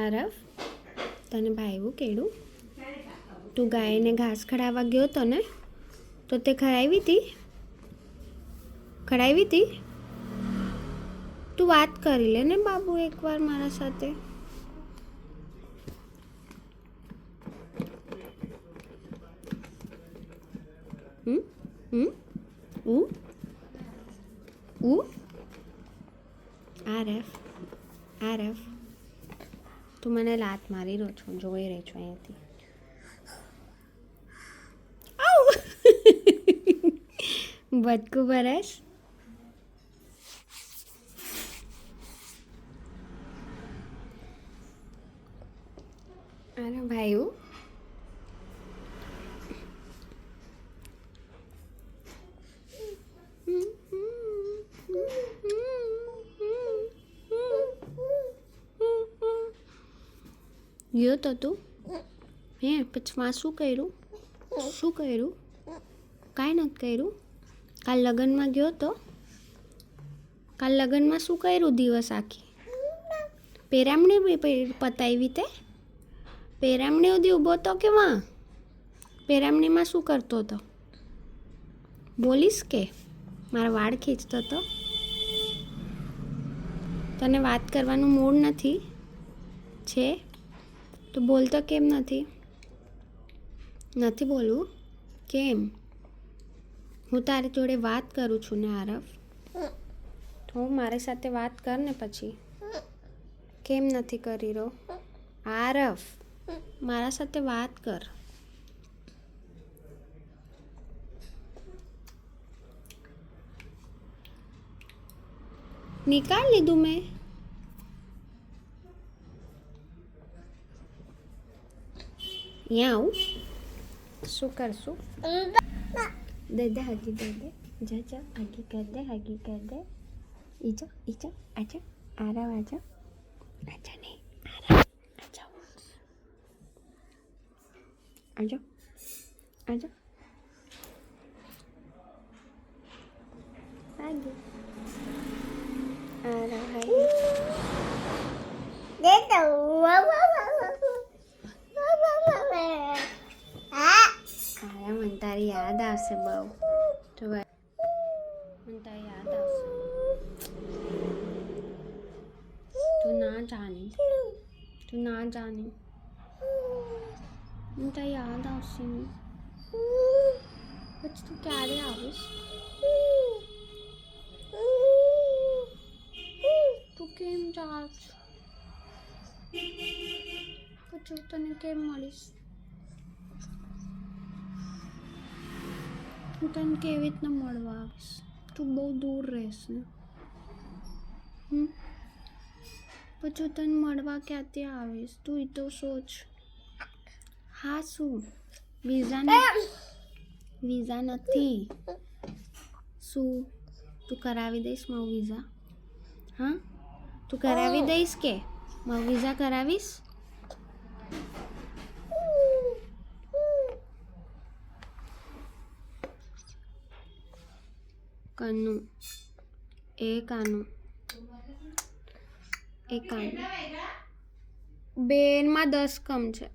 આરવ, તને ભાવ્યું કેળું? તું ગાયને ઘાસ ખવડાવવા ગયો તો ને, તો તે ખવડાવી હતી? તું વાત કરી લે ને બાબુ એકવાર મારા સાથે. આરવ, તું મને લાત મારી રહ્યો છો, જોઈ રહી છો અહીંયાથી. બચકું બરસ. અરે ભાઈ, ગયો તો તું પછી શું કર્યું? કાંઈ નથી કર્યું. કાલ લગ્નમાં ગયો તો? કાલ લગ્નમાં શું કર્યું? દિવસ આખી પેરામણી પતાવી તે? પેરામણી સુધી ઊભો તો કે વાં? પેરામણીમાં શું કરતો હતો? બોલીશ કે મારા વાળ ખીંચતો હતો? તને વાત કરવાનું મૂડ નથી છે તો બોલતો કેમ નથી બોલવું? કેમ? હું તારી જોડે વાત કરું છું ને આરવ, તો મારી સાથે વાત કર ને પછી. કેમ નથી કરી રહ્યો? આરવ, મારા સાથે વાત કર. નિકાલ લીધું મેં. અહીંયા આવું? શું કરશું? દે હગી દે. જા હગી કર દે. ઈજા આજા. આરવ આજા. આજા નહીં, આરવ આજા. આજા. આરવ હાય. મને તારી યાદ આવશે બહુ. મને તારી યાદ આવશે. તું ના જાની. મને તારી યાદ આવશે. પછી તું ક્યારે આવીશ? તું કેમ જાશ? પછી તને કેમ મળીશ? હું તને કેવી રીતના મળવા આવીશ? તું બહુ દૂર રહેશ ને. પછી તને મળવા ક્યાંથી આવીશ? તું એ તો સોચ. હા શું? વિઝા નથી. શું તું કરાવી દઈશ મારું વિઝા? હા, તું કરાવી દઈશ કે મારું વિઝા કરાવીશ? કાનું બેનમાં 10 કમ છે.